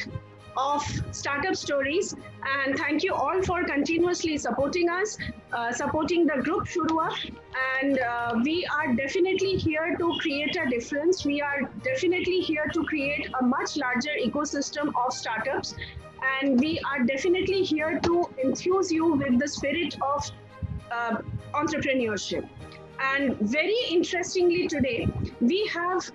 world of startup stories, and thank you all for continuously supporting us, supporting the group Shurua. And we are definitely here to create a difference. We are definitely here to create a much larger ecosystem of startups, and we are definitely here to enthuse you with the spirit of entrepreneurship. And very interestingly, today we have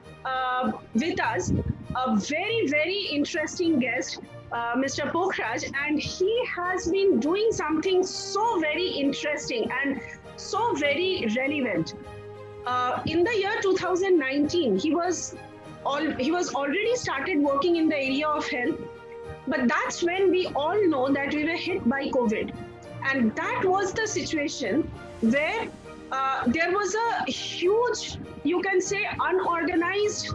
with us a very, very interesting guest, Mr. Pokhraj, and he has been doing something so very interesting and so very relevant. In the year 2019, he was already started working in the area of health, but that's when we all know that we were hit by COVID. And that was the situation where there was a huge, you can say, unorganized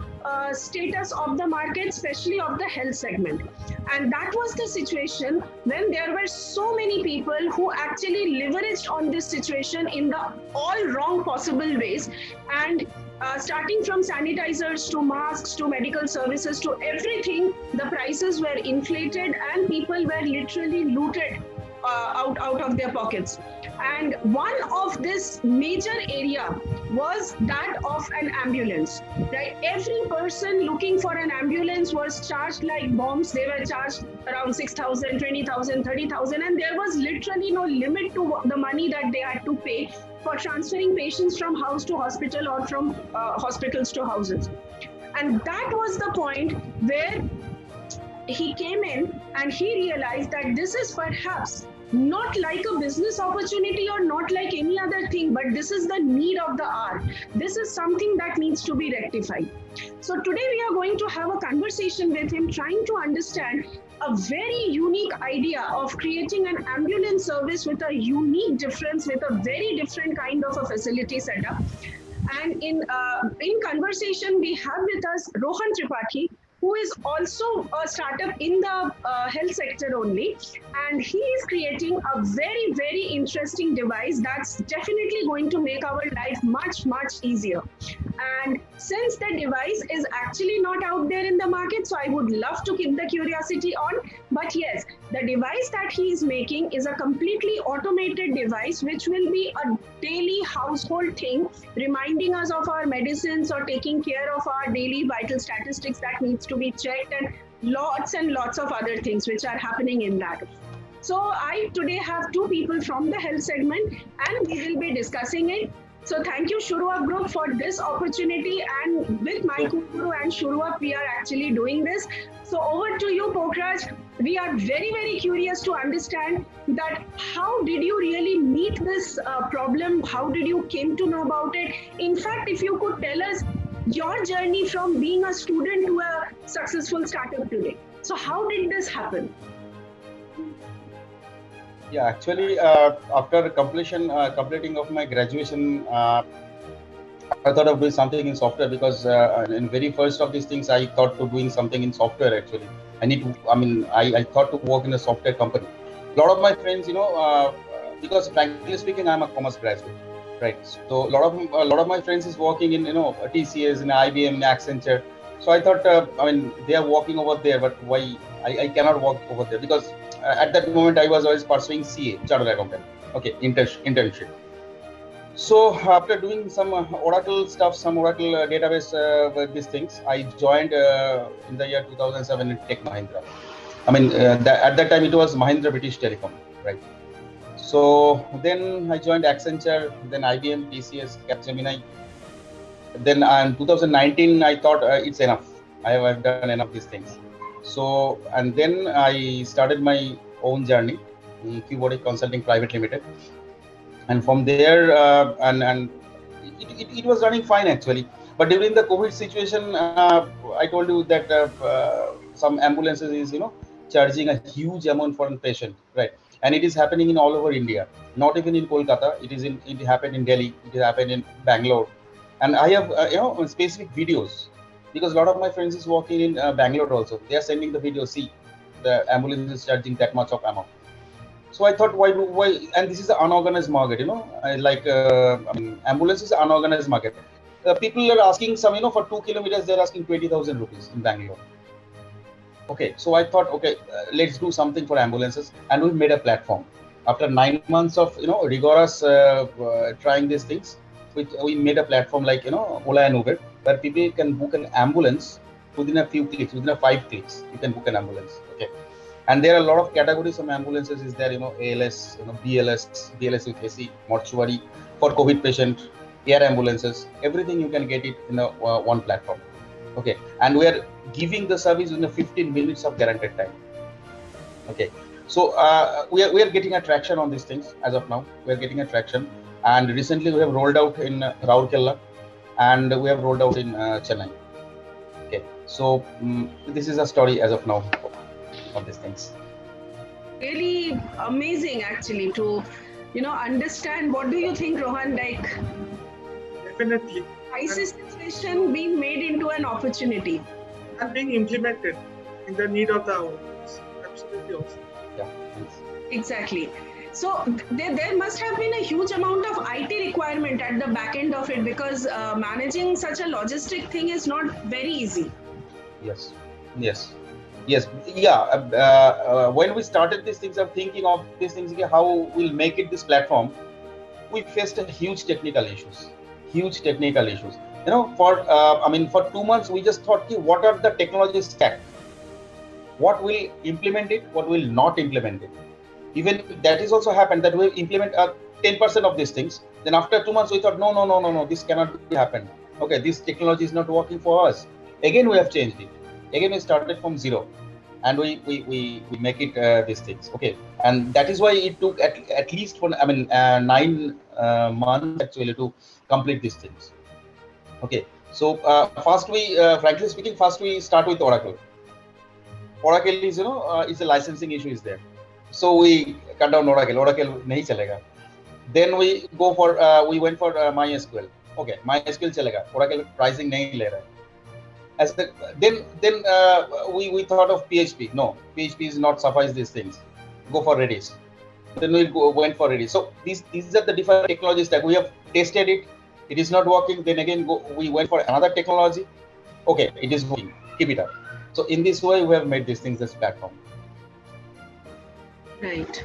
status of the market, especially of the health segment. And that was the situation when there were so many people who actually leveraged on this situation in the all wrong possible ways. And starting from sanitizers to masks to medical services to everything, the prices were inflated and people were literally looted out of their pockets. And one of this major area was that of an ambulance, right? Every person looking for an ambulance was charged like bombs. They were charged around 6,000, 20,000, 30,000, and there was literally no limit to the money that they had to pay for transferring patients from house to hospital or from hospitals to houses. And that was the point where he came in and he realized that this is perhaps not like a business opportunity or not like any other thing, but this is the need of the hour. This is something that needs to be rectified. So today we are going to have a conversation with him, trying to understand a very unique idea of creating an ambulance service with a unique difference, with a very different kind of a facility setup. And in conversation, we have with us Rohan Tripathi, who is also a startup in the health sector only. And he is creating a very, very interesting device that's definitely going to make our life much, much easier. And since the device is actually not out there in the market, so I would love to keep the curiosity on. But yes, the device that he is making is a completely automated device, which will be a daily household thing, reminding us of our medicines or taking care of our daily vital statistics that needs to be checked, and lots of other things which are happening in that. So I today have two people from the health segment and we will be discussing it. So thank you Shurua Group for this opportunity, and with my Kukuru and Shurua we are actually doing this. So over to you Pokhraj. We are very, very curious to understand that how did you really meet this problem? How did you came to know about it? In fact, if you could tell us your journey from being a student to a successful startup today. So how did this happen? Yeah, actually, after completing of my graduation, I thought of doing something in software because in very first of these things, I thought to doing something in software actually. I thought to work in a software company. A lot of my friends, because frankly speaking, I'm a commerce graduate, right? So a lot of my friends is working in, TCS, in IBM, in Accenture. So I thought, they are working over there, but why I cannot work over there? Because at that moment I was always pursuing CA, Chartered Accountant. Okay, internship. So after doing some Oracle stuff, some Oracle database with these things, I joined in the year 2007 in Tech Mahindra. At that time it was Mahindra British Telecom, right? So then I joined Accenture, then IBM, TCS, Capgemini. Then in 2019 I thought it's enough. I've done enough of these things. So, and then I started my own journey, Cubotic Consulting Private Limited. And from there, it was running fine actually. But during the COVID situation, I told you that some ambulances is, charging a huge amount for a patient, right? And it is happening in all over India, not even in Kolkata. It happened in Delhi, it happened in Bangalore. And I have, specific videos, because a lot of my friends is working in Bangalore also. They are sending the video, see, the ambulance is charging that much of amount. So I thought, why? And this is an unorganized market, ambulance is an unorganized market. People are asking for 2 kilometers, they're asking 20,000 rupees in Bangalore. Okay, so I thought, okay, let's do something for ambulances, and we made a platform. After 9 months of rigorous trying these things, we made a platform like Ola and Uber, where people can book an ambulance within a few clicks, within a 5 clicks, you can book an ambulance. Okay, and there are a lot of categories of ambulances. Is there ALS, BLS with AC, mortuary for COVID patient, air ambulances, everything you can get it in one platform. Okay, and we are giving the service in 15 minutes of guaranteed time. Okay, so we are getting a traction on these things as of now. We are getting a traction, and recently we have rolled out in Rourkela, and we have rolled out in Chennai. Okay, so this is a story as of now of these things. Really amazing, actually, to understand. What do you think, Rohan? Like, Definitely. crisis situation being made into an opportunity And being implemented in the need of the hour. Absolutely awesome. Yeah, thanks. exactly. So there must have been a huge amount of IT requirement at the back end of it, because managing such a logistic thing is not very easy. Yes. When we started these things, I'm thinking of these things, how we'll make it this platform. We faced a huge technical issues. For 2 months we just thought, what are the technology stack, what will implement it, what will not implement it. Even that is also happened that we implement 10% of these things, then after 2 months we thought, no, this cannot happen. Okay, this technology is not working for us. Again we have changed it. Again we started from zero, and we make it these things. Okay, and that is why it took at least 9 months actually to complete these things. Okay, so first we frankly speaking, we start with Oracle. Oracle is it's a licensing issue is there, so we cut down Oracle nahi chalega. Then we went for MySQL. Okay, MySQL chalega, Oracle pricing nahi le raha. Then we thought of PHP. No, PHP is not suffice these things. Go for Redis. Then we went for Redis. So these are the different technologies that we have tested it. It is not working. Then again we went for another technology. Okay, it is working. Keep it up. So in this way we have made these things as platform. Right.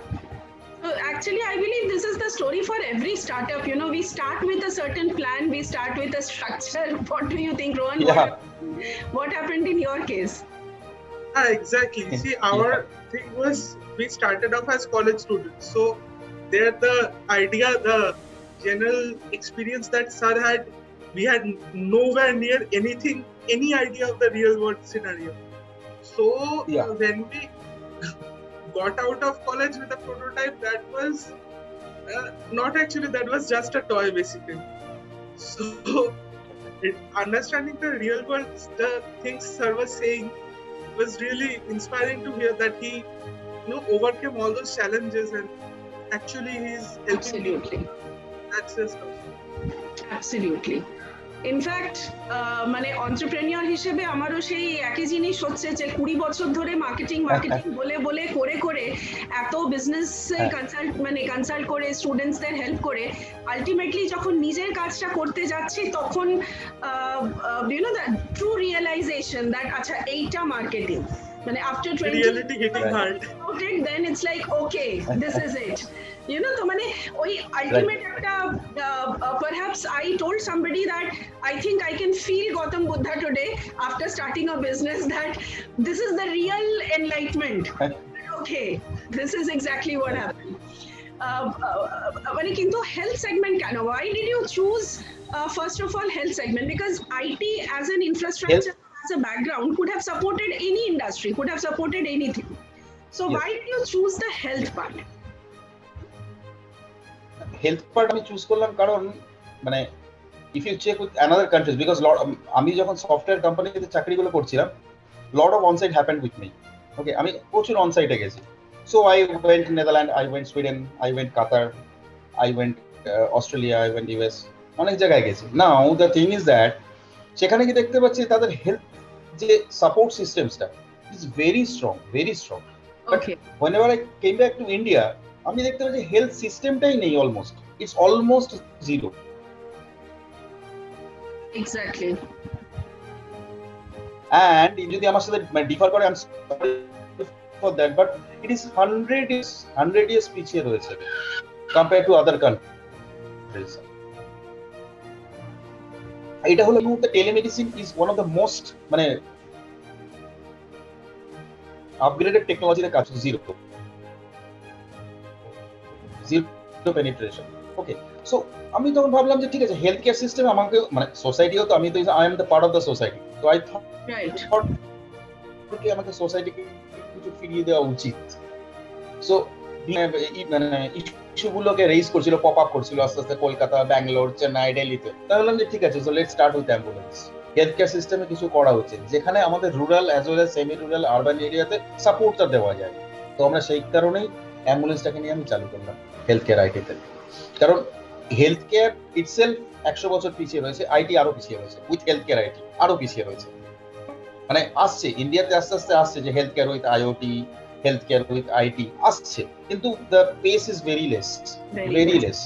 So actually, I believe this is the story for every startup. We start with a certain plan, we start with a structure. What do you think, Rohan? Yeah. What happened in your case? Exactly. See, our thing was, we started off as college students. So there the idea, the general experience that sir had, we had nowhere near anything, any idea of the real world scenario. So when we got out of college with a prototype, that was not actually, that was just a toy basically. So understanding the real world, the things sir was saying, was really inspiring to hear that he overcame all those challenges, and actually he's helping. Absolutely. That's just awesome. Absolutely. In fact মানে entrepreneur হিসেবে আমারও সেই একই জিনিস হচ্ছে যে 20 বছর ধরে মার্কেটিং বলে করে এত বিজনেস কনসাল্ট করে স্টুডেন্টসদের হেল্প করে আলটিমেটলি যখন নিজের কাজটা করতে যাচ্ছি, তখন দ্য ট্রু রিয়েলাইজেশন দ্যাট আচ্ছা এইটা মার্কেটিং, মানে after 20 reality hitting hard, then it's like, okay, this is it. তো মানে ওই আলটিমেট একটা perhaps I told somebody that I think I can feel Gautam Buddha today after starting a business, that this is the real enlightenment. Okay, this is exactly what happened. মানে কিন্তু health segment কেন? Why did you choose first of all health segment? Because IT as an infrastructure, as a background, could have supported any industry, could have supported anything. So why did you choose the health part? Health part আমি choose করলাম কারণ মানে if you check with another countries, because আমি যখন software কোম্পানিতে চাকরিগুলো করছিলাম, lot of on-site happened with me. Okay, আমি প্রচুর on-site গেছি. So I went Netherlands, I went Sweden, I went Qatar, I went Australia, I went US, অনেক জায়গায় গেছি. Now the thing is that সেখানে কি দেখতে পাচ্ছি তাদের হেলথ যে সাপোর্ট সিস্টেমসটা is very strong, Okay. whenever I came back to India, আমি দেখতে পাচ্ছি হেলথ সিস্টেমটাই নেই, it's almost zero. Exactly. and যদি আমার সাথে ডিফার করে I am sorry for that, but it is 100 years পিছিয়ে রয়েছে কম্পেয়ার টু আদার কান্ট্রিজ। এটা হলো মুহূর্তে telemedicine is one of the most মানে আপগ্রেডেড টেকনোলজির কাছে জিরো পেনিট্রেশন। ওকে, সো আমি তখন ভাবলাম যে ঠিক আছে, হেলথ কেয়ার সিস্টেম আমাকে মানে সোসাইটিও তো, আমি তো I am the part of the society, তো আই থট Right. আমাকে সোসাইটিকে কিছু ফিরিয়ে দেওয়া উচিত। সো মানে ইস্যুগুলোকে রেইজ করছিল, পপ আপ করছিল আস্তে আস্তে কলকাতা, ব্যাঙ্গালোর, চেন্নাই, দিল্লিতে। তাই বললাম যে ঠিক আছে, so let's start with ambulance. Health care সিস্টেমে কিছু করা উচিত যেখানে আমাদের rural as well as semi rural urban এরিয়াতে সাপোর্টটা দেওয়া যায়। তো আমরা সেই কারণেই অ্যাম্বুলেন্সটাকে নিয়ে আমি চালু করলাম হেলথ কেয়ার আইটিতে। কারণ হেলথ কেয়ার ইটসেলফ 100 বছর পিছিয়ে রয়েছে, আইটি আরো পিছিয়ে রয়েছে, উইথ হেলথ কেয়ার আইটি আরো পিছিয়ে রয়েছে। মানে আসছে ইন্ডিয়াতে আস্তে আস্তে আসছে যে health care with IoT, health care with IT আসছে, কিন্তু the pace is very less,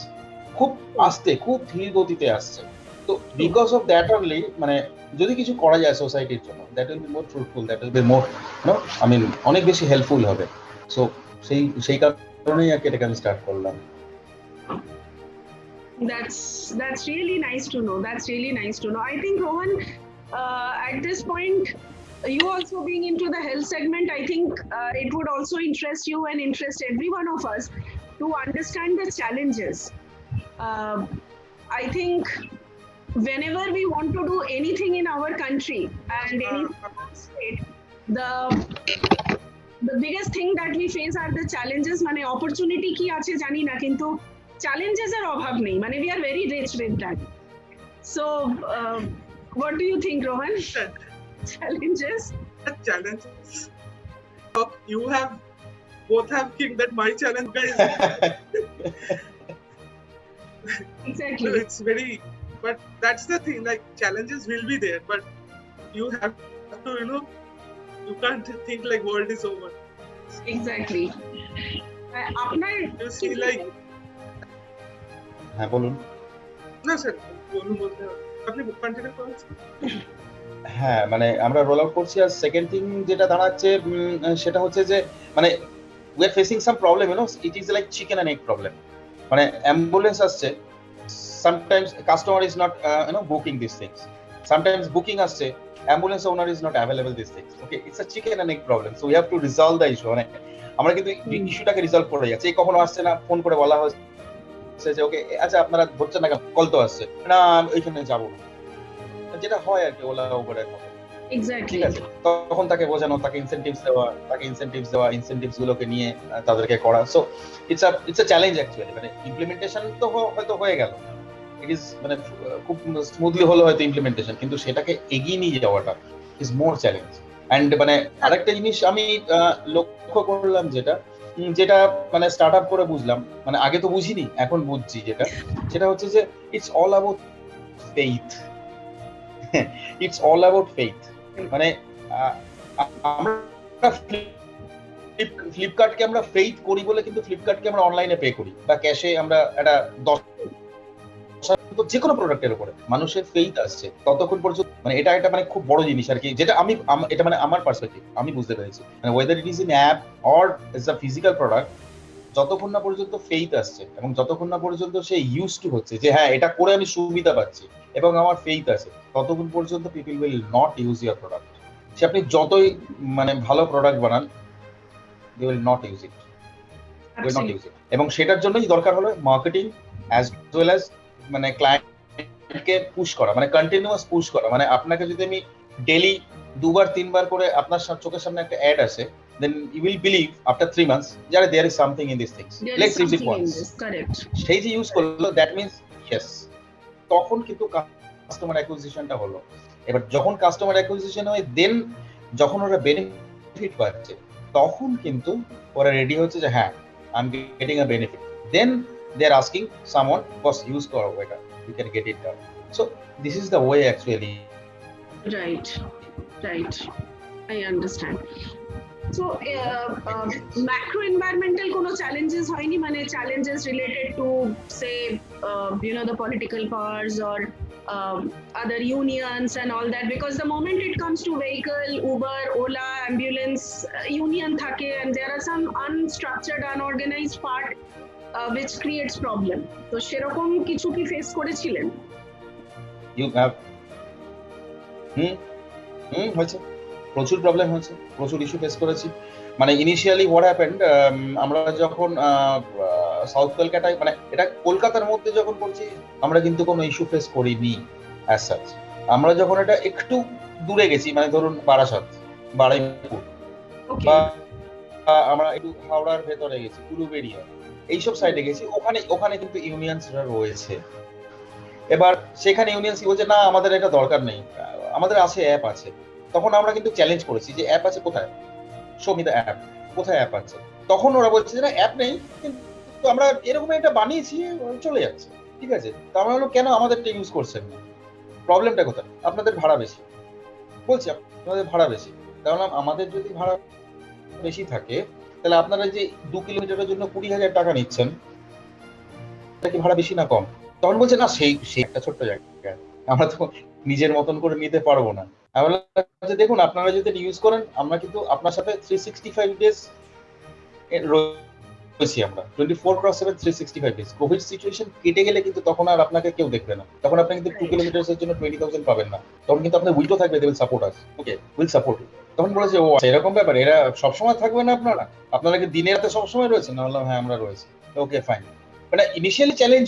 খুব আস্তে, খুব ধীর গতিতে আসছে। তো বিকজ অফ দ্যাট অনলি মানে যদি কিছু করা যায় সোসাইটির জন্য, that will be more fruitful, that will be more I mean অনেক বেশি হেল্পফুল হবে। সো সেই কারণেই এটাকে আমি স্টার্ট করলাম। That's really nice to know. That's really nice to know. I think Rohan, at this point, you also being into the health segment, I think it would also interest you and interest every one of us to understand the challenges. I think whenever we want to do anything in our country and any state, the biggest thing that we face are the challenges. মানে opportunity কি আছে জানি না, কিন্তু challenges এর অভাব নেই, মানে we are very rich with that. So what do you think, Rohan? Challenges? Challenges. You both have think that my challenge, guys. Exactly. It's very, but that's the thing. Like challenges will be there, but you have to, you can't think like world is over. Exactly. আপনার You see, like, হ্যাঁ বলুন। না sir বলতে আপনি continue করুন। হ্যাঁ, মানে আমরা রোল আউট করছি। আর সেকেন্ড থিং যেটা দাঁড়াচ্ছে সেটা হচ্ছে যে মানে we are facing some problem, it is like chicken and egg problem. মানে অ্যাম্বুলেন্স আসছে, sometimes customer is not booking this things, sometimes booking আসছে, ambulance owner is not available this things. Okay, it's a chicken and egg problem, so we have to resolve the issue. মানে আমরা কিন্তু ইস্যুটাকে resolve করে যাচ্ছি। কখনো আসছে না, phone করে বলা হচ্ছে যে ওকে আচ্ছা আপনারা ধরছেন না, কল তো আসছে না, ওইখানে যাবো না, যেটা হয় আর কি ওলা উবেরের মতো। ঠিক আছে, তখন তাকে বোঝানো, তাকে ইনসেনটিভস দেওয়া, ইনসেনটিভস গুলোকে নিয়ে তাদেরকে করা। So it's a challenge actually. মানে ইমপ্লিমেন্টেশন তো হয়তো হয়ে গেল, ইট ইজ মানে খুব স্মুথলি হলো হয়তো ইমপ্লিমেন্টেশন, কিন্তু সেটাকে এগিয়ে নিয়ে যাওয়াটা ইজ মোর চ্যালেঞ্জ। অ্যান্ড মানে আরেকটা জিনিস আমি লক্ষ্য করলাম যেটা মানে স্টার্ট আপ করে বুঝলাম, মানে আগে তো বুঝিনি, এখন বুঝছি, সেটা হচ্ছে যে it's all about faith. It's all about faith. মানে আমরা ফ্লিপকার্টকে আমরা ফেইথ করি বলে কিন্তু ফ্লিপকার্টকে আমরা অনলাইনে পে করি, বা ক্যাশে আমরা একটা 10 যে কোনো প্রোডাক্টের উপরে মানুষের ফেইথ আসছে ততক্ষণ পর্যন্ত। মানে এটা একটা মানে খুব বড় জিনিস আর কি, যেটা এটা মানে আমার পার্সপেক্টিভ আমি বুঝতে পেরেছি। মানে weather it is in app or is a physical product, যতক্ষণ না পর্যন্ত ফেইথ আসছে এবং যতক্ষণ না পর্যন্ত সে ইউজ টু হচ্ছে যে হ্যাঁ এটা করে আমি সুবিধা পাচ্ছি এবং আমার ফেইথ আছে, ততক্ষণ পর্যন্ত people will not use your product. সে আপনি যতই মানে ভালো প্রোডাক্ট বানান, they will not use it, এবং সেটার জন্যই দরকার হলো মার্কেটিং অ্যাজ ওয়েল অ্যাজ মানে ক্লায়েন্টকে পুশ করা, মানে কন্টিনিউয়াস পুশ করা। মানে আপনাকে যদি আমি ডেইলি 2-3 বার করে আপনার চোখের সামনে একটা অ্যাড আসে, then you will believe after 3 months that there is something in these things. Let's use it once. Correct. সেই যে ইউজ করলো, that means yes, তখন কিন্তু কাস্টমার অ্যাকুইজিশনটা হলো। এবার যখন কাস্টমার অ্যাকুইজিশন হয়, দেন যখন ওরা বেনিফিট পাচ্ছে, তখন কিন্তু ওরা রেডি হচ্ছে যে হ্যাঁ I am getting a benefit, then they are asking someone boss use করো এটা, you can get it done. So this is the way actually. Right. I understand. So macro environmental কোনো challenges হয়নি, মানে challenges related to say the political powers or other unions and all that, because the moment it comes to vehicle, Uber, Ola, ambulance, union thake, and there are some unstructured, unorganized part which creates problem. তো সেরকম কিছু কি face করেছিলেন? You have হয়েছে, প্রচুর problem হয়েছে, প্রচুর issue face করেছি। মানে ইনিশিয়ালি হোয়াট হ্যাপেন্ড, আমরা যখন সাউথ কলকাতায়, মানে এটা কলকাতার মধ্যে যখন করছি, আমরা কিন্তু কোনো ইস্যু ফেস করিনি অ্যাজ সাচ। আমরা যখন এটা একটু দূরে গেছি, মানে ধরুন বারাসাত, বারুইপুর, বা আমরা একটু হাওড়ার ভেতরে গেছি, উলুবেড়িয়া, এইসব সাইডে গেছি, ওখানে কিন্তু ইউনিয়নসরা রয়েছে। এবার সেখানে ইউনিয়নস বলছে না আমাদের এটা দরকার নেই, আমাদের আছে, অ্যাপ আছে। তখন আমরা কিন্তু চ্যালেঞ্জ করেছি যে অ্যাপ আছে কোথায়, শো মি দ্য অ্যাপ, কোথায় অ্যাপ আছে। তখন ওরা বলছে যে না অ্যাপ নেই, কিন্তু আমরা এরকম একটা বানিয়েছি, চলে যাচ্ছে, ঠিক আছে। তো আমরা বললাম কেন আমাদেরটা ইউজ করছেন না, প্রবলেমটা কোথায়? আপনাদের ভাড়া বেশি। বলছি আপনাদের ভাড়া বেশি, কারণ আমাদের যদি ভাড়া বেশি থাকে তাহলে আপনারা যে 2 কিলোমিটারের জন্য 20,000 টাকা নিচ্ছেন, এটা কি ভাড়া বেশি না কম? তখন বলছে না সেই একটা ছোট্ট জায়গা, আমরা তো নিজের মতন করে নিতে পারবো না। আমি বললাম যে দেখুন আপনারা যদি ইউজ করেন, আমরা কিন্তু আপনার সাথে 365 ডেজ রয়েছি, আমরা 24/7 365 ডেজ। কোভিড সিচুয়েশন কেটে গেলে কিন্তু তখন আর আপনাকে কেউ দেখবে না, তখন আপনি কিন্তু 2 কিলোমিটারের জন্য 20,000 পাবেন না, তখন কিন্তু আপনার উইটো থাকবে, they will support us, okay will support. তখন বলেছে ও এরকম ব্যাপার, এরা সবসময় থাকবে না, আপনারা কি দিনে রাতে সবসময় রয়েছেন? না, বললাম হ্যাঁ আমরা রয়েছি, ওকে ফাইন। মানে ইনিশিয়ালি চ্যালেঞ্জ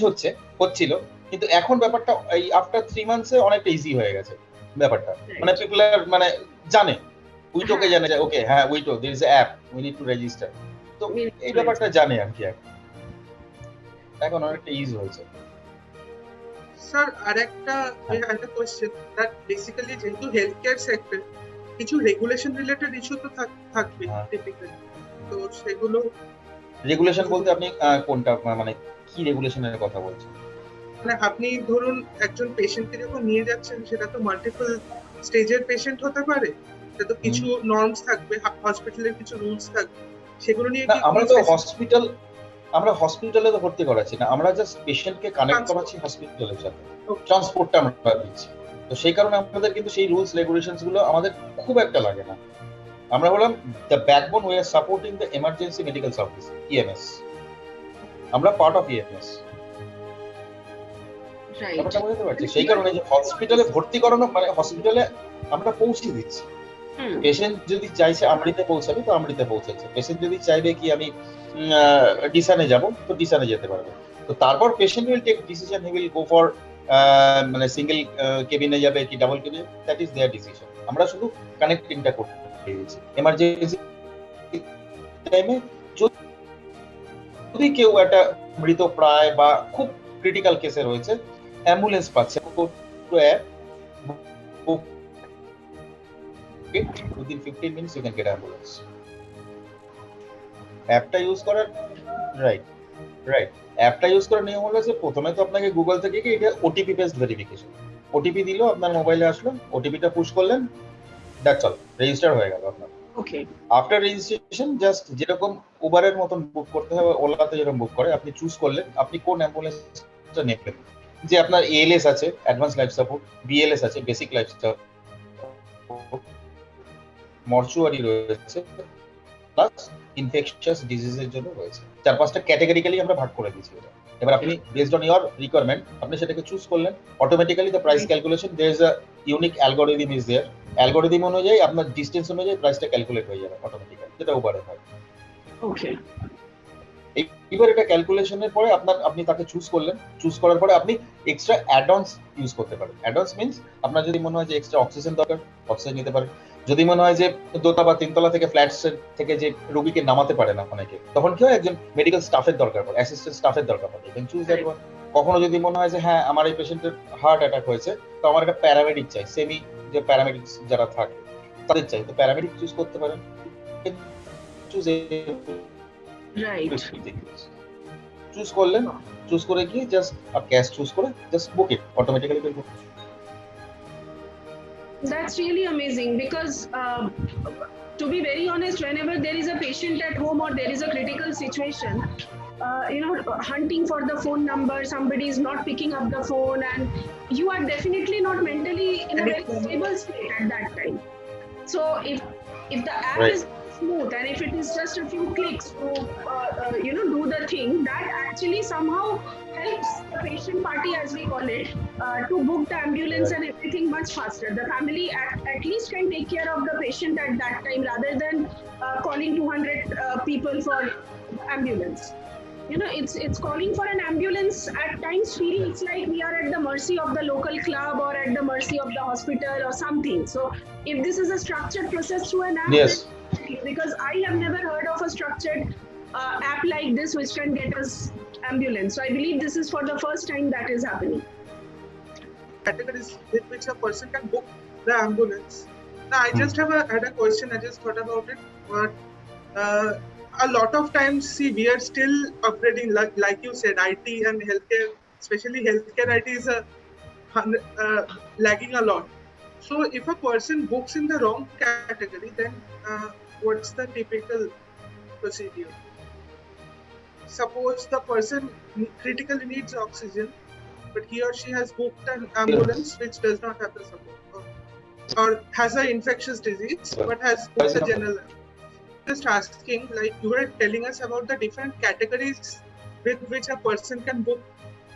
হচ্ছিল, কিন্তু এখন ব্যাপারটা এই আফটার 3 মান্থসে অনেকটা ইজি হয়ে গেছে ব্যাপারটা। মানে পিপল আর মানে জানে, উইটোকে জানে যে ওকে হ্যাঁ উইটো there is app, we need to register. তো এই ব্যাপারটা জানে আর কি, এখন অনেকটা ইজি হয়েছে। স্যার আরেকটা কোশ্চেন, দ্যাট বেসিক্যালি যেহেতু হেলথ কেয়ার সেক্টর, কিছু রেগুলেশন রিলেটেড ইস্যু তো থাকবে টিপিক্যালি, তো সেগুলো রেগুলেশন বলতে আপনি কোনটা, মানে কি রেগুলেশনের কথা বলছেন? মানে আপনি ধরুন একজন পেশেন্টকে যখন নিয়ে যাচ্ছেন, সেটা তো মাল্টিপল স্টেজের পেশেন্ট হতে পারে, তো কিছু নর্মস থাকবে, হসপিটালের কিছু রুলস থাকবে, সেগুলো নিয়ে কি? আমরা তো হসপিটালে তো ভর্তি করাচ্ছি না, আমরা জাস্ট পেশেন্টকে কানেক্ট করাচ্ছি হসপিটালের সাথে, ট্রান্সপোর্টটা আমরা দিচ্ছি। তো সেই কারণে আমাদের কিন্তু সেই রুলস রেগুলেশনস গুলো আমাদের খুব একটা লাগে না। আমরা বললাম the backbone we are supporting the emergency medical service, EMS, আমরা পার্ট অফ ইএমএস। ব্যাপারটা বুঝতে পারছি, সেই কারণে যে হসপিটালে ভর্তি করানো, মানে হসপিটালে আমরা পৌঁছে দিচ্ছি। পেশেন্ট যদি চাইছে আমৃতে পৌঁছাবে তো আমৃতে পৌঁছাচ্ছে, পেশেন্ট যদি চাইবে কি আমি ডিসানে যাব তো ডিসানে যেতে পারবে। তো তারপর patient will take decision, he will go for মানে সিঙ্গেল কেবিনে যাবে কি ডাবল কেবিনে, দ্যাট ইজ देयर ডিসিশন। আমরা শুধু কানেক্টিংটা করতে দিয়েছি। এমার্জেন্সি টাইমে যদি কেউ একটা মৃতপ্রায় বা খুব ক্রিটিক্যাল কেসে রয়েছে, অ্যাম্বুলেন্স পাচ্ছে, within 15 minutes you can get ambulance. অ্যাপটা ইউজ করার রাইট অ্যাপটা ইউজ করার নিয়ম হলো যে প্রথমে তো আপনাকে গুগল থেকে কি এটা ওটিপি বেসড ভেরিফিকেশন, ওটিপি দিলো, আপনার মোবাইলে আসলো, ওটিপিটা পুশ করলেন, দ্যাটস অল, রেজিস্টার হয়ে গেল আপনার। ওকে, আফটার রেজিস্ট্রেশন জাস্ট যেরকম উবারের মতন বুক করতে হবে, ওলাতে যেরকম বুক করে, আপনি চুজ করলেন আপনি কোন অ্যাম্বুলেন্সটা নেবেন। যে আপনার এএলএস আছে, অ্যাডভান্স লাইফ সাপোর্ট, বিএলএস আছে, বেসিক লাইফ সাপোর্ট, মর্চুয়ারি রয়েছে, প্লাস ইনফেকশাস ডিজিজের জন্য রয়েছে। 4-5টা ক্যাটাগরিক্যালি আমরা ভাগ করে দিয়েছি এটা। এবার আপনি বেসড অন ইওর রিকোয়ারমেন্ট আপনি সেটাকে চুজ করলেন, automatically the price calculation, there is a unique algorithm is there, algorithm অনুযায়ী আপনার ডিসটেন্স অনুযায়ী প্রাইসটা ক্যালকুলেট হয়ে যাবে অটোমেটিক্যালি, যেটা উবারে হয়। ওকে, এবার এটা ক্যালকুলেশনের পরে আপনি তাকে চুজ করলেন, চুজ করার পরে আপনি এক্সট্রা অ্যাড-অনস ইউজ করতে পারেন। অ্যাড-অনস মিন্স আপনার যদি মনে হয় যে এক্সট্রা অক্সিজেন দরকার, অক্সিজেন নিতে পারেন। যদি মনে হয় যে দোতলা বা তিনতলা থেকে ফ্ল্যাটস থেকে যে রোগীকে নামাতে পারে না অনেকে, তখন কি হয় একজন মেডিকেল স্টাফের দরকার পড়ে, অ্যাসিস্ট্যান্ট স্টাফের দরকার পড়ে, দেন চুজ দ্যাট ওয়ান। কখনো যদি মনে হয় যে হ্যাঁ আমার এই পেশেন্টের হার্ট অ্যাটাক হয়েছে, তো আমার একটা প্যারামেডিক চাই, সেমি যে প্যারামেডিক্স যারা থাকে তাদের চাই, তো প্যারামেডিক চুজ করতে পারেন। চুজ চুজ করলেন, চুজ করে গিয়ে জাস্ট ক্যাশ চুজ করে just book it, automatically That's really amazing because, to be very honest, whenever there is a patient at home or there is a critical situation, hunting for the phone number, somebody is not picking up the phone, and you are definitely not mentally in a very stable state at that time. So if the app Right. is smooth and if it is just a few clicks to do the thing, that actually somehow helps the patient party, as we call it, to book the ambulance and everything much faster. The family at least can take care of the patient at that time rather than calling 200 people for ambulance. It's calling for an ambulance at times feels like we are at the mercy of the local club or at the mercy of the hospital or something. So if this is a structured process through an app, Yes. because I have never heard of a structured app like this which can get us ambulance. So I believe this is for the first time that is happening. Categories with which a person can book the ambulance. Now, I just had a question. I just thought about it, but a lot of times, see, we are still upgrading, like you said, IT and healthcare, especially healthcare IT is lagging a lot. So, if a person books in the wrong category, then what's the typical procedure? Suppose the person critically needs oxygen, but he or she has booked an ambulance which does not have the support, or has an infectious disease but has booked a general. Just asking, like you were telling us about the different categories with which a person can book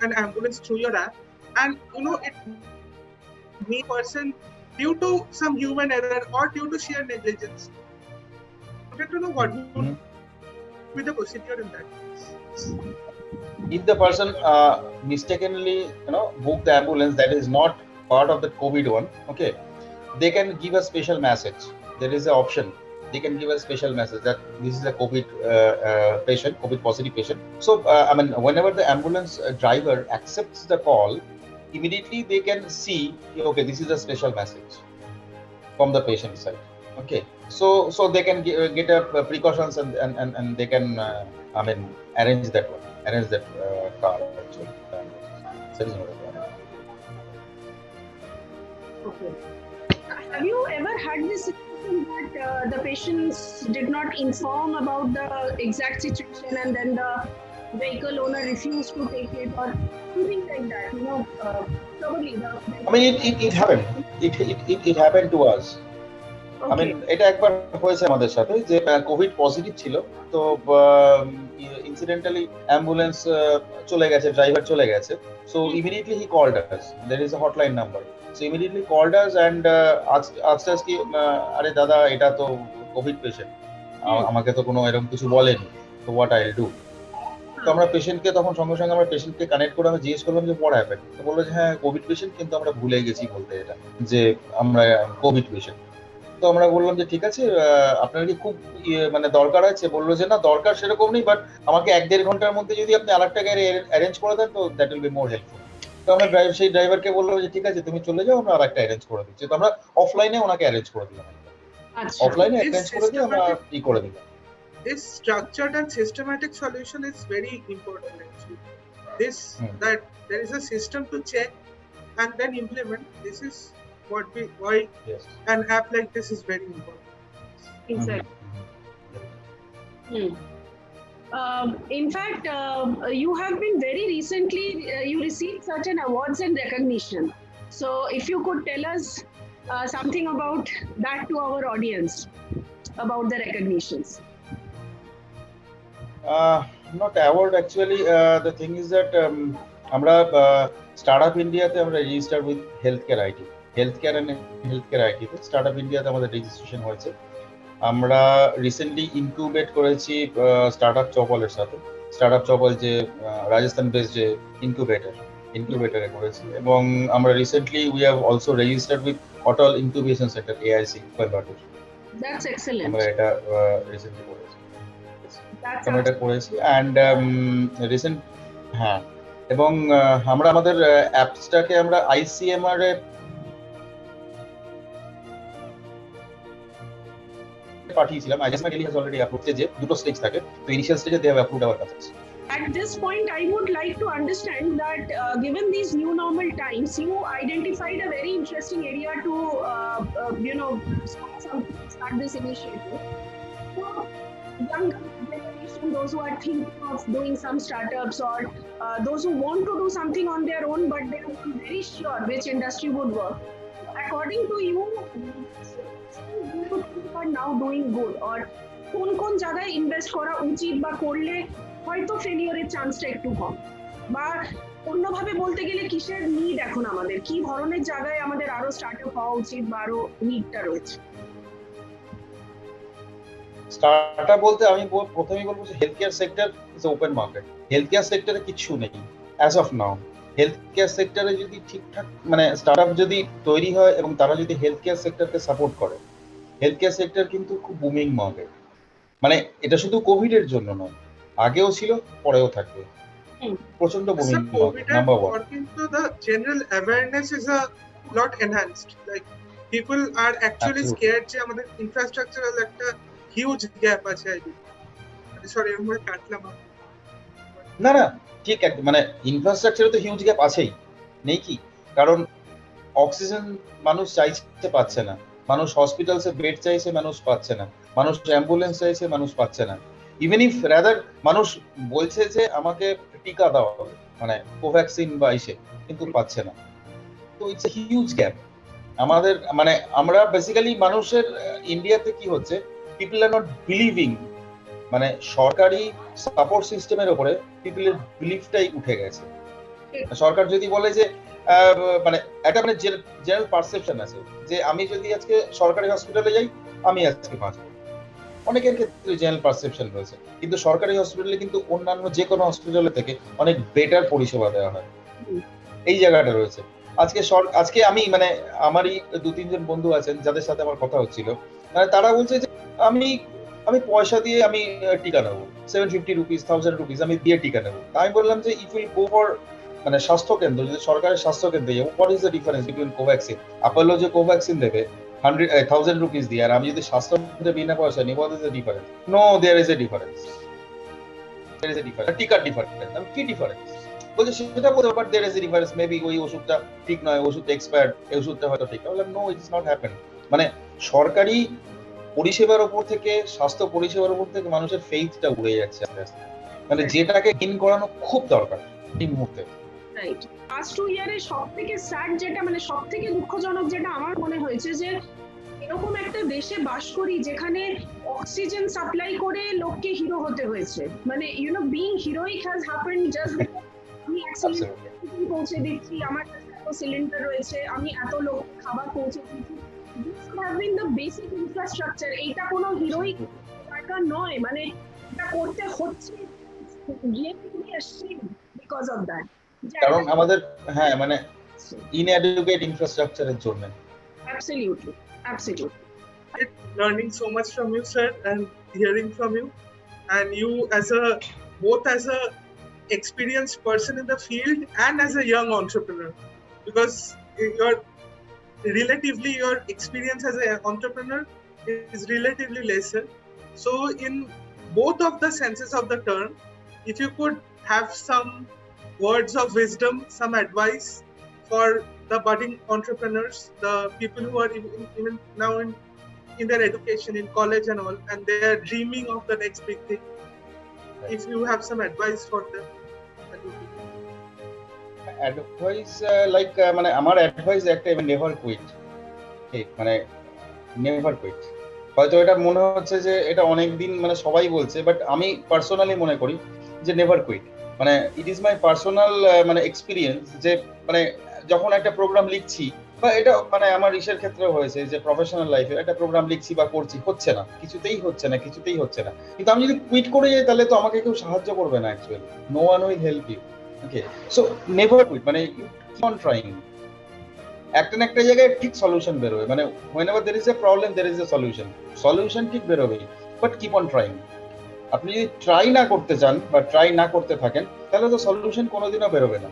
an ambulance through your app, and it may person due to some human error or due to sheer negligence. I wanted to know what would be the procedure in that case. If the person mistakenly book the ambulance that is not part of the COVID one, okay, they can give a special message. There is an option. They can give a special message that this is a COVID patient, COVID positive patient. So whenever the ambulance driver accepts the call, immediately they can see, okay, this is a special message from the patient side. Okay, so they can get a precautions and they can arrange that one, arrange that car actually. Okay. Have you ever had this situation that the patients did not inform about the exact situation and then the vehicle owner refused to take it or something like that? Probably it happened. It happened to us. এটা একবার হয়েছে আমাদের সাথে যে Covid positive ছিল, তো incidentally ambulance চলে গেছে, ড্রাইভার চলে গেছে। So immediately he called us, there is a hotline number. So immediately called us and আস্তে কি আরে দাদা এটা তো কোভিড পেশেন্ট, আমাকে তো কোনো এরকম কিছু বলেনি, তো হোয়াট আই উইল ডু। তো আমরা পেশেন্টকে তখন সঙ্গে সঙ্গে আমরা পেশেন্টকে কানেক্ট করে আমি জিজ্ঞেস করলাম যে হোয়াট হ্যাপেন্ড। তো বললো যে হ্যাঁ কোভিড পেশেন্ট, কিন্তু আমরা ভুলে গেছি বলতে এটা যে আমরা কোভিড পেশেন্ট। তো আমরা বললাম যে ঠিক আছে, আপনার কি খুব দরকার আছে? বললো যে না দরকার সেরকম নেই, বাট আমাকে 1-1.5 ঘন্টার মধ্যে যদি আপনি আরেকটা গাড়ি অ্যারেঞ্জ করে দেন তো that will be more helpful. তো আমরা সেই ড্রাইভারকে বললাম যে ঠিক আছে তুমি চলে যাও, আমরা আরেকটা অ্যারেঞ্জ করে দিচ্ছি। তো আমরা অফলাইনে ওনাকে অ্যারেঞ্জ করে দিলাম, অফলাইনে অ্যারেঞ্জ করে দিয়ে আমরা করে দিলাম। This structured and systematic solution is very important actually. That there is a system to check and then implement. This is why an app like this is very important. Exactly. In fact, you have been very recently, you received certain awards and recognition. So if you could tell us something about that to our audience, about the recognitions. Not award actually. The thing is that আমরা startup ইন্ডিয়াতে আমরা register with healthcare IT, healthcare and healthcare IT তে startup ইন্ডিয়াতে আমাদের registration হয়েছে। আমরা recently incubate করেছি startup চপলের সাথে। স্টার্টআপ চপল যে রাজস্থান বেসড যে ইনকিউবেটরে করেছি, এবং আমরা recently we have also registered with Atal incubation centre AIC Coimbatore. That's excellent. আমরা এটা রিসেন্টলি করেছি, আমরা এটা করেছি অ্যান্ড রিসেন্ট। হ্যাঁ, এবং আমরা আমাদের অ্যাপসটাকে আমরা ICMR এ পাঠিয়েছিলাম। ICMR has already approved যে দুটো স্টেজ থাকে, তো ইনিশিয়াল স্টেজে they have approved our concepts At this point, I would like to understand that given these new normal times, you identified a very interesting area to, start this initiative. So, young generation, those who are thinking of doing some startups, or those who want to do something on their own, but they are not very sure which industry would work. According to you, are now doing good, or কোন জায়গায় invest করা উচিত, বা করলে হয়তো ফেলিওরের চান্সটা একটু কম, বা অন্যভাবে বলতে গেলে কিসের নিড এখন আমাদের, কি ধরনের জায়গায় আমাদের আরো স্টার্টআপ হওয়া উচিত বা আরো নিডটা রয়েছে? স্টার্টআপ বলতে আমি প্রথমেই বলবো যে health care sector is open market. Health care সেক্টরে কিছু নেই as of now. Health care সেক্টরে যদি ঠিকঠাক মানে স্টার্টআপ যদি তৈরি হয় এবং তারা যদি হেলথ কেয়ার সেক্টরকে সাপোর্ট করে, হেলথ কেয়ার সেক্টর কিন্তু খুব বুমিং মার্কেট। মানে এটা শুধু কোভিড এর জন্য নয়, আগেও ছিল, পরেও থাকবে। প্রচন্ড বুমিং মার্কেট, নাম্বার ওয়ান। কিন্তু the general awareness is a lot enhanced. Like people are actually scared যে আমাদের ইনফ্রাস্ট্রাকচারাল একটা হিউজ গ্যাপ আছে। সরি আমরা কাটলাম। না না ঠিক একদম, মানে ইনফ্রাস্ট্রাকচারে তো হিউজ গ্যাপ আছেই, নেই কি? কারণ অক্সিজেন মানুষ চাইছে, পাচ্ছে না। মানুষ হসপিটালসে বেড চাইছে, মানুষ পাচ্ছে না। মানুষ অ্যাম্বুলেন্স চাইছে, মানুষ পাচ্ছে না। ইভেন ইফ রাদার মানুষ বলছে যে আমাকে টিকা দেওয়া হবে, মানে কোভ্যাক্সিন বা এসে, কিন্তু পাচ্ছে না। তো ইটস এ হিউজ গ্যাপ আমাদের। মানে আমরা বেসিক্যালি মানুষের ইন্ডিয়াতে কি হচ্ছে, পিপল আর নট বিলিভিং, মানে সরকারি সাপোর্ট সিস্টেমের উপরে পিপলের বিলিফটাই উঠে গেছে। সরকার যদি বলে যে মানে একটা মানে জেনারেল পারসেপশন আছে যে আমি যদি আজকে সরকারি হসপিটালে যাই আমি আজকে বাঁচবো, অনেকের ক্ষেত্রে জেনারেল পারসেপশন রয়েছে। কিন্তু সরকারি হসপিটালে কিন্তু অন্যান্য যে কোনো হসপিটালে থেকে অনেক বেটার পরিষেবা দেওয়া হয়, এই জায়গাটা রয়েছে। আজকে আমি মানে আমারই 2-3 জন বন্ধু আছেন যাদের সাথে আমার কথা হচ্ছিল, মানে তারা বলছে যে আমি পয়সা দিয়ে আমি টিকা নেবো, 750 রুপিস 1000 রুপিস আমি দিয়ে টিকা নেবো। আমি বললাম যে ইফ উইল গো ফর মানে স্বাস্থ্য কেন্দ্র, যদি সরকারের স্বাস্থ্য কেন্দ্রে যাবো, what is the difference between Covaxin? Apollo যে কোভ্যাক্সিন দেবে 1000 রুপিস দিয়ে, আর আমি যদি স্বাস্থ্য কেন্দ্রে বিনা পয়সা নিই, what is the difference? No, there is a difference, there is a difference. টিকার ডিফারেন্স, আমি কি ডিফারেন্স বলছে সেটা বলতে, but there is a difference, maybe ওই ওষুধটা ঠিক নয়, ওষুধটা এক্সপায়ার্ড, এই ওষুধটা হয়তো ঠিক। বললাম no, it is not happen. মানে সরকারি পরিষেবার উপর থেকে, স্বাস্থ্য পরিষেবার উপর থেকে মানুষের ফেইথটা উড়ে যাচ্ছে আস্তে আস্তে, মানে যেটাকে গেইন করানো খুব দরকার এই মুহূর্তে। রাইট। লাস্ট 2 ইয়ারে সবথেকে স্যাড যেটা, মানে সবথেকে দুঃখজনক যেটা আমার মনে হয়েছে, যে এরকম একটা দেশে বাস করি যেখানে অক্সিজেন সাপ্লাই করে লোককে হিরো হতে হয়েছে। মানে being heroic has happened just আমি অ্যাক্সিডেন্ট পৌঁছে দিচ্ছি, আমার কাছে এত সিলিন্ডার রয়েছে, আমি এত লোককে খাবার পৌঁছে দিচ্ছি। This have been the basic infrastructure. এইটা কোনো হিরোইক টাকা নয়, মানে এটা করতে হচ্ছে because of that. কারণ আমাদের হ্যাঁ মানে ইনঅ্যাডিকুয়েট ইনফ্রাস্ট্রাকচারের জন্য। Absolutely. Learning so much from you, sir, and hearing from you, and you both as a experienced person in the field and as a young entrepreneur, because your experience as an entrepreneur is relatively lesser. So in both of the senses of the term, if you could have some words of wisdom, some advice for the budding entrepreneurs, the people who are even now in their education, in college and all, and they are dreaming of the next big thing. If you have some advice for them, that would be good. Advice like মানে আমার advice একটা, never quit. মানে never quit. হয়তো এটা মনে হচ্ছে যে এটা অনেকদিন মানে সবাই বলছে, বাট আমি পার্সোনালি মনে করি যে নেভার কুইট। মানে ইট ইজ মাই পার্সোনাল মানে এক্সপিরিয়েন্স, যে মানে যখন একটা প্রোগ্রাম লিখছি, বা এটা মানে আমার ইসের ক্ষেত্রে হয়েছে যে প্রফেশনাল লাইফে একটা প্রোগ্রাম লিখছি বা করছি, হচ্ছে না, কিছুতেই হচ্ছে না। কিন্তু আমি যদি কুইট করে যাই তাহলে তো আমাকে কেউ সাহায্য করবে না, actually no one will help you. Okay, so never quit, মানে কিপ অন ট্রাইং। একটা না একটা জায়গায় ঠিক সলিউশন বেরোবে, মানে whenever there is a problem there is a solution ঠিক বেরোবে, বাট কিপ অন ট্রাইং। আপনি যদি ট্রাই না করতে চান বা ট্রাই না করতে থাকেন, তাহলে তো সলিউশন কোনোদিনও বেরোবে না,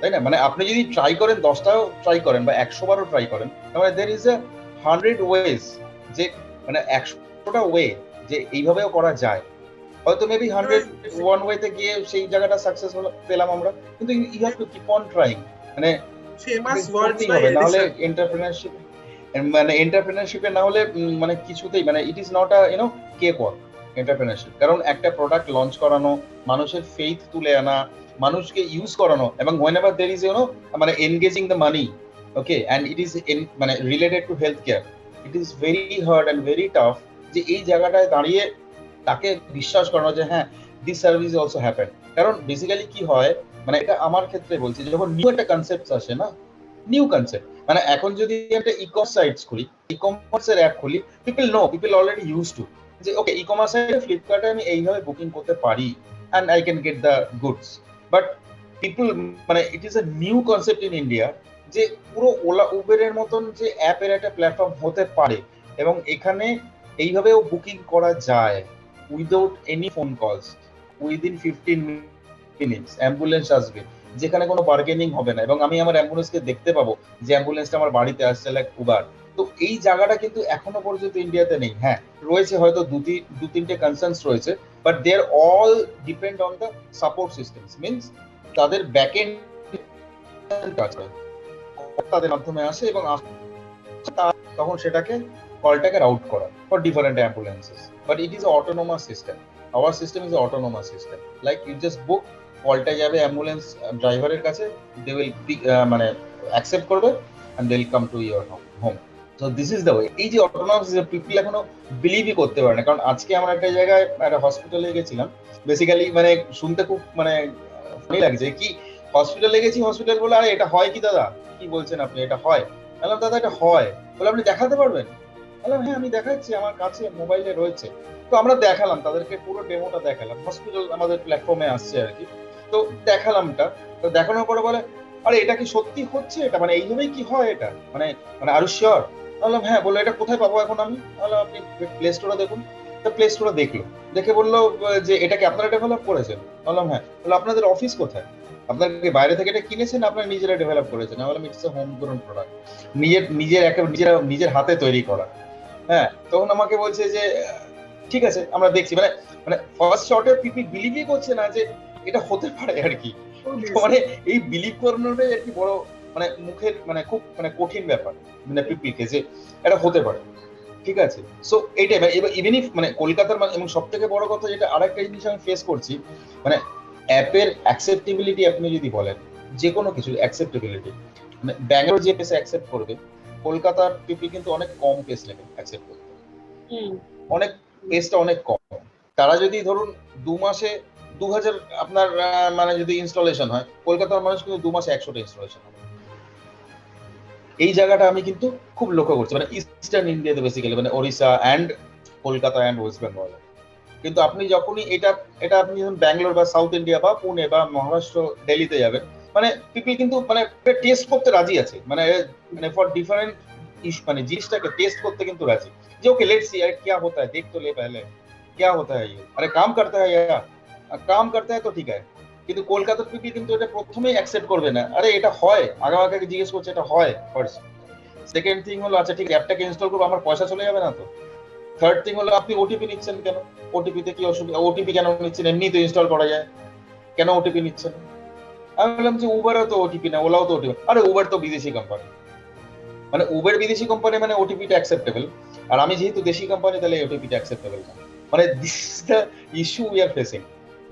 তাই না? মানে আপনি যদি ট্রাই করেন, 10টাও ট্রাই করেন বা 100 বারও ট্রাই করেন, তাহলে there is a 100 ways, যে মানে 100টা ওয়ে যে এইভাবেও করা যায়, হয়তো মেবি 101 ওয়েতে গিয়ে সেই জায়গাটা সাকসেস পেলাম আমরা, কিন্তু you have to keep on trying, মানে famous words করতেই by হবে, নাহলে Edison. এন্টারপ্রেনারশিপে না হলে মানে কিছুতেই, মানে it is not a cake work entrepreneurship. কারণ একটা প্রোডাক্ট লঞ্চ করানো, মানুষের ফেইথ তুলে আনা, মানুষকে ইউজ করানো, এবং whenever there is মানে engaging the money, okay, and it is মানে related to health care, it is very hard and very tough যে এই জায়গাটায় দাঁড়িয়ে তাকে বিশ্বাস করানো যে হ্যাঁ দিস সার্ভিস অলসো হ্যাপেন। কারণ বেসিক্যালি কি হয়, মানে এটা আমার ক্ষেত্রে বলছি, যখন নিউ একটা কনসেপ্ট আসে না, নিউ কনসেপ্ট, মানে এখন যদি একটা ই-কমার্স সাইটস খুলি, ই-কমার্সের অ্যাপ খুলি, পিপল অলরেডি ইউজ টু যে ওকে ই-কমার্স সাইটে ফ্লিপকার্টে আমি এইভাবে বুকিং করতে পারি and I can get the goods. But people, মানে it is a new concept in India যে পুরো ওলা উবেরের মতন যে অ্যাপের একটা প্ল্যাটফর্ম হতে পারে, এবং এখানে এইভাবেও বুকিং করা যায় without any phone calls, within 15 minutes ambulance আসবে, যেখানে কোনো বার্গেনিং হবে না, এবং আমি আমার অ্যাম্বুলেন্সকে দেখতে পাবো যে অ্যাম্বুলেন্সটা আমার বাড়িতে আসছে, লাইক উবার। তো এই জায়গাটা কিন্তু এখনো পর্যন্ত ইন্ডিয়াতে নেই। হ্যাঁ রয়েছে, হয়তো দু তিনটে কনসার্নস রয়েছে, but they are all depend on the support systems, means তাদের ব্যাকএন্ড তাদের মাধ্যমে আসে, এবং তখন সেটাকে কলটাকে রাউট করা for different ambulances. But it is autonomous system, our system is autonomous system, like you just book, কলটা যাবে অ্যাম্বুলেন্স ড্রাইভারের কাছে, দে উইল মানে অ্যাকসেপ্ট করবে and they will come to your home. So this is the way. এই যে autonomous people এখনো বিলিভই করতে পারে না। কারণ আজকে আমরা একটা জায়গায় একটা হসপিটালে গেছিলাম, বেসিক্যালি মানে শুনতে খুব মানে ফানি লাগছে, কি হসপিটালে গেছি, হসপিটাল বলে আরে এটা হয় কি দাদা, কি বলছেন আপনি, এটা হয়? বললাম দাদা এটা হয়, বলে আপনি দেখাতে পারবেন? বললাম হ্যাঁ আমি দেখাচ্ছি, আমার কাছে মোবাইলে রয়েছে। তো আমরা দেখালাম, তাদেরকে পুরো ডেমোটা দেখালাম, হসপিটাল আমাদের প্ল্যাটফর্মে আসছে আর কি। তো দেখালামটা, তো দেখানোর পরে বলে আরে এটা কি সত্যি হচ্ছে, এটা মানে এইভাবেই কি হয় এটা, মানে মানে আরো শিওর? বললাম হ্যাঁ। বললো এটা কোথায় পাবো এখন আমি? বললাম আপনি প্লে স্টোরে দেখুন। তো প্লে স্টোরে দেখলো, দেখে বললো যে এটা কি আপনারা ডেভেলপ করেছেন? বললাম হ্যাঁ। বললো আপনাদের অফিস কোথায়? আপনাকে বাইরে থেকে এটা কিনেছেন, আপনারা নিজেরা ডেভেলপ করেছেন? আমি বললাম it's a home grown product, নিজের হাতে তৈরি করা। হ্যাঁ, তখন আমাকে বলছে যে ঠিক আছে আমরা দেখছি, মানে মানে ফার্স্ট শর্টে পিপল বিলিভই করছে না যে এটা হতে পারে আর কি। মানে এই বিলিভ করানোটাই আর কি বড় মানে মুখের মানে খুব মানে কঠিন ব্যাপার মানে পিপলকে যে এটা হতে পারে। ঠিক আছে, সো এইটাই ইভেন ইফ মানে কলকাতার এবং সব থেকে বড় কথা যেটা আরেকটা জিনিস আমি ফেস করছি, মানে অ্যাপের অ্যাকসেপ্টেবিলিটি আপনি যদি বলেন, যে কোনো কিছু অ্যাকসেপ্টেবিলিটি, মানে ব্যাঙ্গালোর যে পেসে অ্যাকসেপ্ট করবে, কলকাতার পিপল কিন্তু অনেক কম পেস নেবে অ্যাকসেপ্ট করতে, অনেক পেসটা অনেক কম। তারা যদি ধরুন 2 মাসে 2000 আপনার মানে যদি ইনস্টলেশন হয়, কলকাতার মানুষ কিন্তু 2 মাসে 100টা ইনস্টলেশন হবে। এই জায়গাটা আমি কিন্তু খুব লক্ষ্য করছি, মানে ইস্টার্ন ইন্ডিয়াতে বেসিক্যালি, মানে Odisha and Kolkata and West Bengal. কিন্তু আপনি যখনই এটা আপনি যখন ব্যাঙ্গালোর বা সাউথ ইন্ডিয়া বা পুনে বা মহারাষ্ট্র দিল্লিতে যাবেন, মানে পিপল কিন্তু মানে টেস্ট করতে রাজি আছে, মানে মানে ফর ডিফারেন্ট মানে জিনিসটাকে টেস্ট করতে কিন্তু রাজি, যে ओके लेट्स सी यार क्या होता है, देख तो ले पहले क्या होता है ये, अरे काम करता है यार, काम करता है तो ठीक है। কিন্তু কলকাতার পিপল কিন্তু এটা প্রথমেই অ্যাকসেপ্ট করবে না, আরে এটা হয়, আগে জিজ্ঞেস করছে এটা হয় ফার্স্ট। সেকেন্ড থিং হলো আচ্ছা ঠিক অ্যাপটাকে ইনস্টল করবো, আমার পয়সা চলে যাবে না তো? থার্ড থিং হলো আপনি ওটিপি নিচ্ছেন কেন? ওটিপিতে কি অসুবিধা? ওটিপি কেন নিচ্ছেন? এমনি তো ইনস্টল করা যায়, কেন ওটিপি নিচ্ছেন? আমি বললাম যে উবারও তো ওটিপি না, ওলাও তো ওটিপি। আরে উবার তো বিদেশি কোম্পানি, মানে উবের বিদেশি কোম্পানি মানে ওটিপিটা অ্যাকসেপ্টেবল, আর আমি যেহেতু দেশি কোম্পানি তাহলে ওটিপিটা অ্যাকসেপ্টেবল না। মানে this is the issue we are facing.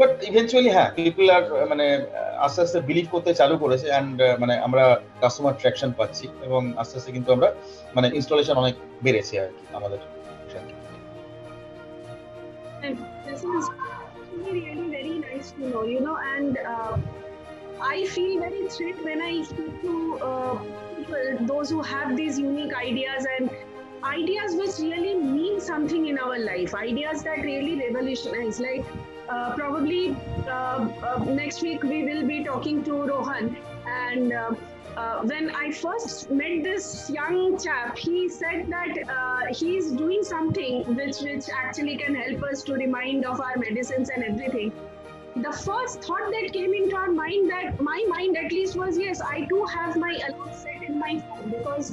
But eventually হ্যাঁ পিপল আর মানে আস্তে আস্তে বিলিভ করতে চালু করেছে, অ্যান্ড মানে আমরা কাস্টমার ট্র্যাকশন পাচ্ছি, এবং আস্তে আস্তে কিন্তু আমরা মানে ইনস্টলেশন অনেক বেড়েছে আর কি আমাদের। This is really very nice to know, and I feel very thrilled when I speak to people, those who have these unique ideas and ideas which really mean something in our life, ideas that really revolutionize. Like probably next week we will be talking to Rohan, and when I first met this young chap, he said that he's doing something which actually can help us to remind of our medicines and everything. The first thought that came into our mind, that my mind at least, was yes, I do have my alarm set in my phone, because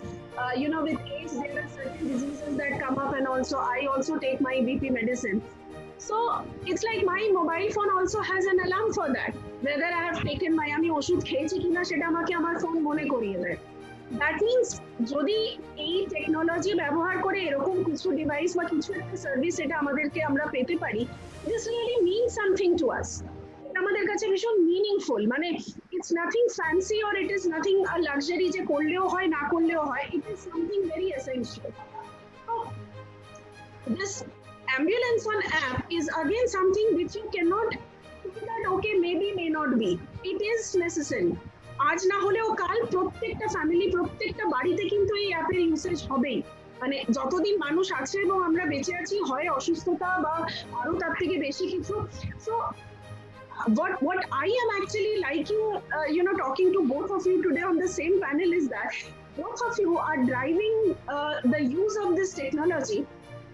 with age there are certain diseases that come up, and also I also take my BP medicine. So it's like my mobile phone also has an alarm for that. Whether I have taken my আমি ওষুধ খেয়েছি কিনা সেটা আমাকে আমার phone মনে করিয়ে দেয়। দ্যাট মিনস যদি এই টেকনোলজি ব্যবহার করে এরকম কিছু ডিভাইস বা কিছু একটা সার্ভিস এটা আমাদেরকে আমরা পেতে পারি, this really mean something to us. এটা আমাদের কাছে ভীষণ মিনিংফুল, মানে it's nothing fancy or it is nothing a luxury যে করলেও হয় না করলেও হয়, it is something very essential. This ambulance on app is again something which you cannot think that okay maybe may not be, it is necessary. আজ না হলেও কাল প্রত্যেকটা ফ্যামিলি প্রত্যেকটা বাড়িতে কিন্তু এই অ্যাপের ইউসেজ হবেই। মানে যতদিন মানুষ আছে এবং আমরা বেঁচে আছি, হয় অসুস্থতা বা আরো তার থেকে বেশি কিছু। So what I am actually liking talking to both of you today on the same panel is that both of you are driving the use of this technology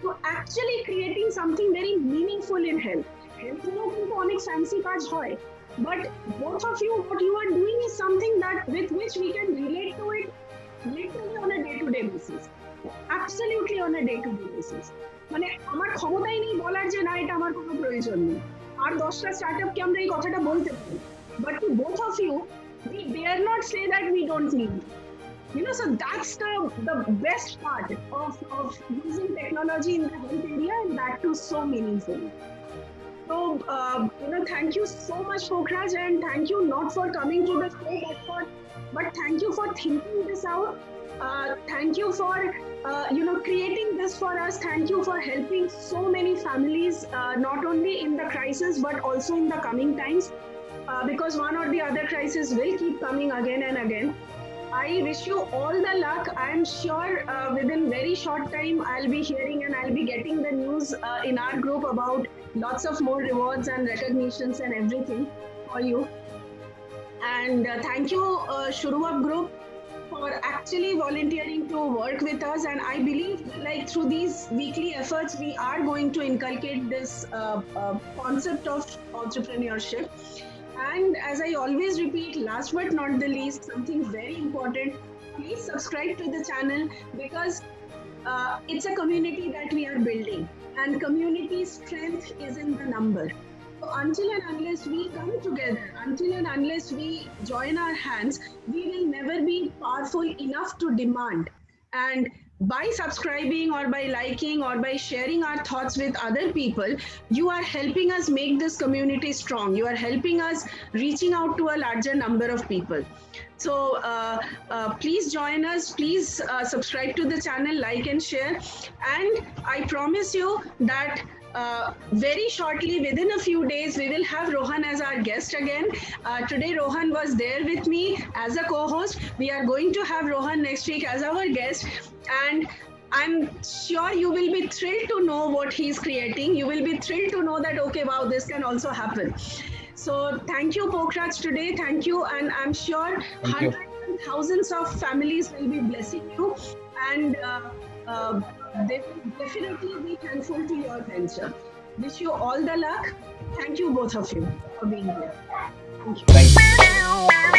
to actually creating something very meaningful in health. Health কিন্তু অনেক fancy কাজ হয়, but both of you, what you are doing is something that with which we can relate to it literally on a day-to-day basis. Absolutely on a day-to-day basis. মানে আমার ক্ষমতাই নেই বলার যে না এটা আমার কোনো প্রয়োজন নেই, আর 10টা স্টার্টআপকে আমরা এই কথাটা বলতে পারি, but to both of you we dare not say that we don't need it. So that's the best part of using technology in the health area, and that too so meaningfully. So thank you so much, Pokhraj, and thank you not for coming to the show, but thank you for thinking this out. Thank you for creating this for us. Thank you for helping so many families, not only in the crisis but also in the coming times, because one or the other crisis will keep coming again and again. I wish you all the luck. I am sure within very short time I'll be hearing and I'll be getting the news in our group about lots of more rewards and recognitions and everything for you. And thank you Shuru Up Group for actually volunteering to work with us, and I believe like through these weekly efforts we are going to inculcate this concept of entrepreneurship. And as I always repeat, last but not the least, something very important, please subscribe to the channel, because it's a community that we are building, and community strength is in the number. So until and unless we come together, until and unless we join our hands, we will never be powerful enough to demand. And by subscribing or by liking or by sharing our thoughts with other people, you are helping us make this community strong. You are helping us reaching out to a larger number of people. So please join us, please subscribe to the channel, like and share, and I promise you that very shortly, within a few days, we will have Rohan as our guest again. Today Rohan was there with me as a co-host. We are going to have Rohan next week as our guest, and I'm sure you will be thrilled to know what he's creating. You will be thrilled to know that okay, wow, this can also happen. So thank you, Pokhraj, today. Thank you, and I'm sure hundreds and thousands of families will be blessing you, and they will definitely be thankful to your venture. Wish you all the luck. Thank you, both of you, for being here. Thank you. Thank you.